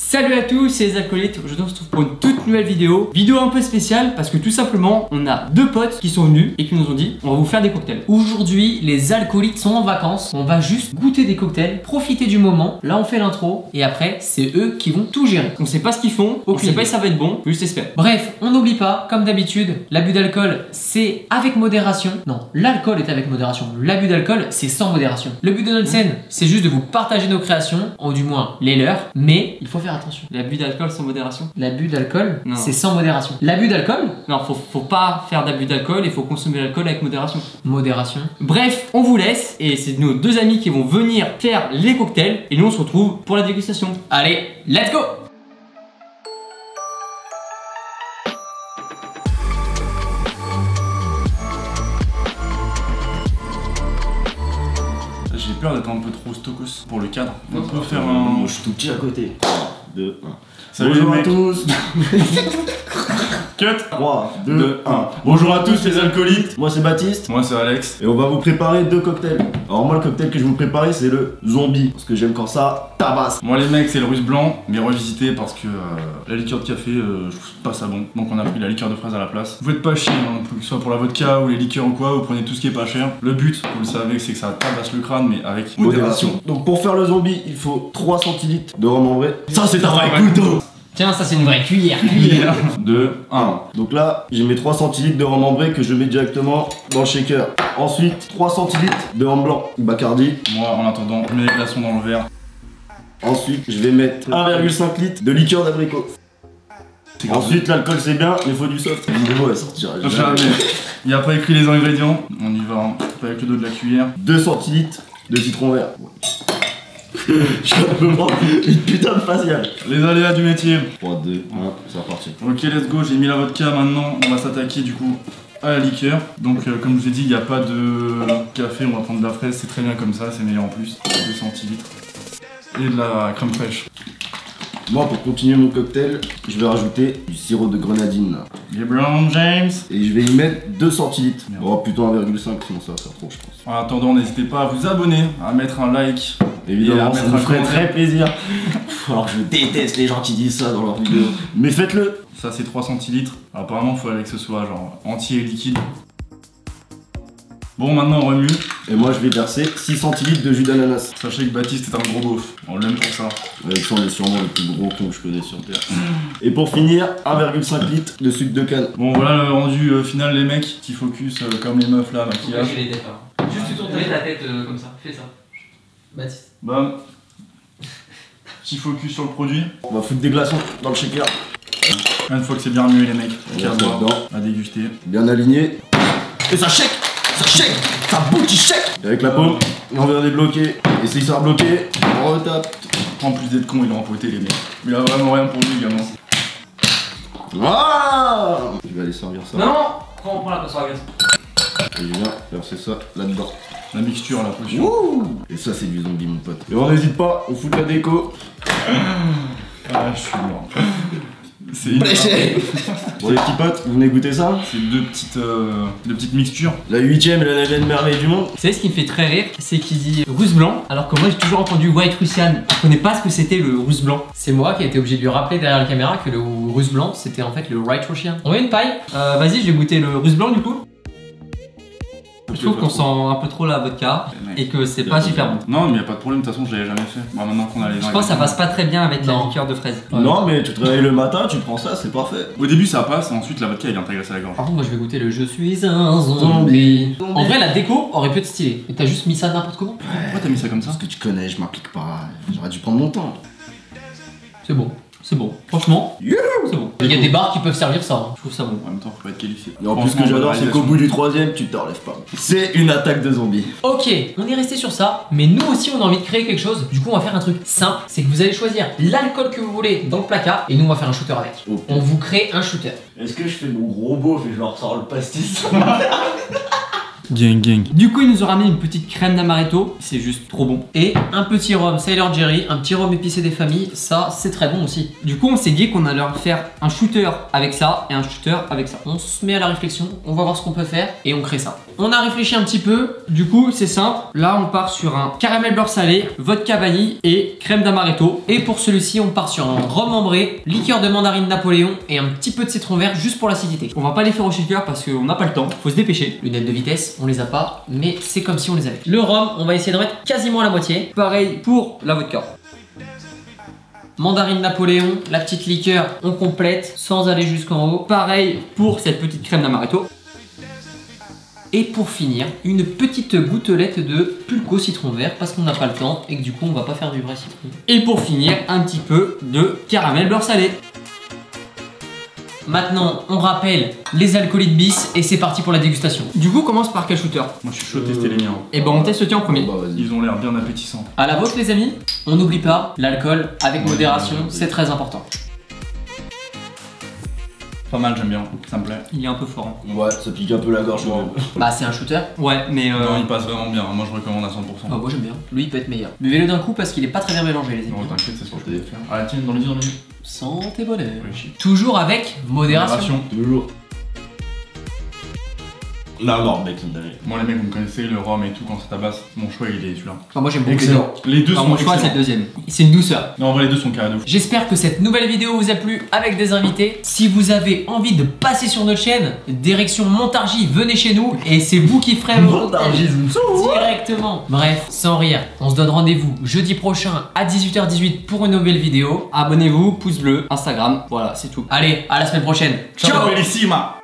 Salut à tous, c'est les acolytes. Aujourd'hui on se retrouve pour une toute nouvelle vidéo. Vidéo un peu spéciale parce que tout simplement on a deux potes qui sont venus et qui nous ont dit on va vous faire des cocktails. Aujourd'hui les alcoolites sont en vacances. On va juste goûter des cocktails, profiter du moment. Là on fait l'intro et après c'est eux qui vont tout gérer. On sait pas ce qu'ils font, on sait pas si ça va être bon, juste espère. Bref, on n'oublie pas, comme d'habitude, l'abus d'alcool c'est avec modération. Non, l'alcool est avec modération. L'abus d'alcool c'est sans modération. Le but de notre scène c'est juste de vous partager nos créations, ou du moins les leurs, mais il faut faire attention. L'abus d'alcool sans modération? L'abus d'alcool, c'est sans modération. L'abus d'alcool? Non, faut pas faire d'abus d'alcool, il faut consommer l'alcool avec modération. Modération. Bref, on vous laisse et c'est nos deux amis qui vont venir faire les cocktails et nous on se retrouve pour la dégustation. Allez, let's go! J'ai peur d'être un peu trop stokos pour le cadre. On peut faire un... Moi je suis tout petit à côté. 2, 1. Salut Bonjour les à mecs. tous. Cut. 3, 2, 1. Bonjour à tous les alcoolites. Moi c'est Baptiste. Moi c'est Alex. Et on va vous préparer deux cocktails. Alors moi le cocktail que je vais vous préparer c'est le zombie. Parce que j'aime quand ça tabasse. Moi les mecs c'est le russe blanc, mais revisité parce que la liqueur de café, je trouve pas ça bon. Donc on a pris la liqueur de fraise à la place. Vous faites pas chier, hein, que ce soit pour la vodka ou les liqueurs ou quoi, vous prenez tout ce qui est pas cher. Le but, vous le savez, c'est que ça tabasse le crâne, mais avec modération. Donc pour faire le zombie il faut 3 centilitres de rhum ambré. Ça c'est un vrai couteau. Tiens, ça c'est une vraie cuillère. 2, 1. Donc là j'ai mes 3 centilitres de rhum ambré que je mets directement dans le shaker. Ensuite 3 centilitres de rhum blanc Bacardi. Moi en attendant, je mets les glaçons dans le verre. Ensuite je vais mettre 1,5 litre de liqueur d'abricot. Ensuite l'alcool c'est bien, mais il faut du soft. La vidéo elle sortira jamais. Jamais. Il n'y a pas écrit les ingrédients. On y va, hein. Pas avec le dos de la cuillère. 2 centilitres de citron vert. Je peux prendre une putain de faciale. Les aléas du métier. 3, 2, 1, c'est reparti. Ok, let's go, j'ai mis la vodka, maintenant on va s'attaquer du coup à la liqueur. Donc comme je vous ai dit, il n'y a pas de café, on va prendre de la fraise, c'est très bien comme ça, c'est meilleur en plus. 2 centilitres. Et de la crème fraîche. Moi pour continuer mon cocktail, je vais rajouter du sirop de grenadine là. Les Brown James. Et je vais y mettre 2 centilitres. Merde. Oh plutôt 1,5 sinon ça va faire trop je pense. En attendant, n'hésitez pas à vous abonner, à mettre un like. Évidemment, Et ça à mettre nous un ferait commentaire. très plaisir. Alors je déteste les gens qui disent ça dans leurs vidéos. Mais faites-le. Ça c'est 3 centilitres. Apparemment, il faut que ce soit genre entier et liquide. Bon, maintenant on remue. Et moi je vais verser 6 centilitres de jus d'ananas. Sachez que Baptiste est un gros beauf. On l'aime pour ça. Avec ça on est sûrement le plus gros con que je connais sur terre. Et pour finir, 1,5 litre de sucre de canne. Bon, voilà le rendu final, les mecs. Petit focus comme les meufs là, maquillage. les têtes là. Juste tu tournes ta tête comme ça, fais ça. Baptiste. Bam. Petit focus sur le produit. On va foutre des glaçons dans le shaker. Une fois que c'est bien remué, les mecs, On à va mettre boire, dedans. à déguster. Bien aligné. Et ça shake. Ça shake. Ça bouge qui shake. Et avec la paume, on vient débloquer. Et si ça a bloqué, on retape. En plus d'être con, il a empoté les mecs. Il a vraiment rien pour lui, gamin. Ah, je vais aller servir ça. Non, prends la place sur la glace. Et je viens verser ça là-dedans. La mixture, la potion. Wouh. Et ça c'est du zombie mon pote. Et on n'hésite pas, on fout de la déco. Ah, je suis mort. C'est Bléché. Bon les petits potes, vous venez goûter ça? C'est deux petites mixtures. La 8ème et la 9ème merveille du monde. Vous savez ce qui me fait très rire, c'est qu'il dit russe blanc, alors que moi j'ai toujours entendu white russian. Je connais pas ce que c'était le russe blanc. C'est moi qui ai été obligé de lui rappeler derrière la caméra que le russe blanc c'était en fait le white russian. On veut une paille? Vas-y, je vais goûter le russe blanc du coup. Je trouve qu'on sent un peu trop la vodka et que c'est pas super bon. Non, mais y a pas de problème, de toute façon, je l'avais jamais fait. Bah, maintenant qu'on a les Je pense que ça passe pas très bien avec la Non. liqueur de fraise. Non mais tu te réveilles le matin, tu prends ça, c'est parfait. Au début, ça passe, et ensuite, la vodka, elle vient t'agresser la gorge. Par contre, moi je vais goûter le je suis un zombie. En vrai, la déco aurait pu être stylée. Et t'as juste mis ça n'importe comment? Pourquoi t'as mis ça comme ça? Parce que tu connais, je m'applique pas. J'aurais dû prendre mon temps. C'est bon. C'est bon. Franchement, c'est bon. Il y a des bars qui peuvent servir ça. hein. Je trouve ça bon. En même temps, faut pas être qualifié. Et en plus ce que j'adore c'est qu'au bout du 3ème, tu te relèves pas. C'est une attaque de zombies. Ok, on est resté sur ça, mais nous aussi on a envie de créer quelque chose. Du coup, on va faire un truc simple, c'est que vous allez choisir l'alcool que vous voulez dans le placard et nous on va faire un shooter avec. Ok. On vous crée un shooter. Est-ce que je fais mon gros beauf et je leur sors le pastis? Gang, gang. Du coup, il nous a ramené une petite crème d'amaretto, c'est juste trop bon. Et un petit rhum Sailor Jerry, un petit rhum épicé des familles, ça c'est très bon aussi. Du coup, on s'est dit qu'on allait leur faire un shooter avec ça et un shooter avec ça. On se met à la réflexion, on va voir ce qu'on peut faire et on crée ça. On a réfléchi un petit peu. Du coup, c'est simple. Là, on part sur un caramel beurre salé, vodka vanille et crème d'amaretto. Et pour celui-ci, on part sur un rhum ambré, liqueur de mandarine Napoléon et un petit peu de citron vert juste pour l'acidité. On va pas les faire au shaker parce qu'on n'a pas le temps. Faut se dépêcher. Lunettes de vitesse, on les a pas, mais c'est comme si on les avait. Le rhum, on va essayer de mettre quasiment à la moitié. Pareil pour la vodka. Mandarine Napoléon, la petite liqueur, on complète sans aller jusqu'en haut. Pareil pour cette petite crème d'amaretto. Et pour finir, une petite gouttelette de pulco citron vert parce qu'on n'a pas le temps et que du coup on va pas faire du vrai citron. Et pour finir, un petit peu de caramel beurre salé. Maintenant, on rappelle les alcoolites bis et c'est parti pour la dégustation. Du coup, on commence par quel shooter? Moi je suis chaud de tester les miens. Et ben on teste le tien en premier. Bah, vas-y. Ils ont l'air bien appétissants. À la vôtre les amis, on n'oublie pas, l'alcool avec modération, c'est très important. Pas mal, j'aime bien, ça me plaît. Il est un peu fort. Hein. Ouais, ça pique un peu la gorge. Wow. Bah c'est un shooter. Ouais, mais Non, il passe vraiment bien, moi je recommande à 100%. Ah, moi j'aime bien. Lui il peut être meilleur. Buvez-le d'un coup parce qu'il est pas très bien mélangé les amis. Non, t'inquiète, c'est ce que je vais faire. Ah, tiens, dans les yeux, dans les yeux. Santé bonheur. Oui. Toujours avec modération. Toujours. La mort, mec, Moi, les mecs, vous me connaissez, le rhum et tout, quand ça tabasse, mon choix il est celui-là. Enfin, moi j'aime beaucoup les deux. Excellent. Les deux Enfin, sont mon choix c'est excellents. le deuxième. C'est une douceur. Non, en vrai, les deux sont carrés de ouf. J'espère que cette nouvelle vidéo vous a plu avec des invités. Si vous avez envie de passer sur notre chaîne, direction Montargis, venez chez nous et c'est vous qui ferez directement. Bref, sans rire, on se donne rendez-vous jeudi prochain à 18h18 pour une nouvelle vidéo. Abonnez-vous, pouce bleu, Instagram, voilà, c'est tout. Allez, à la semaine prochaine. Ciao, bellissima.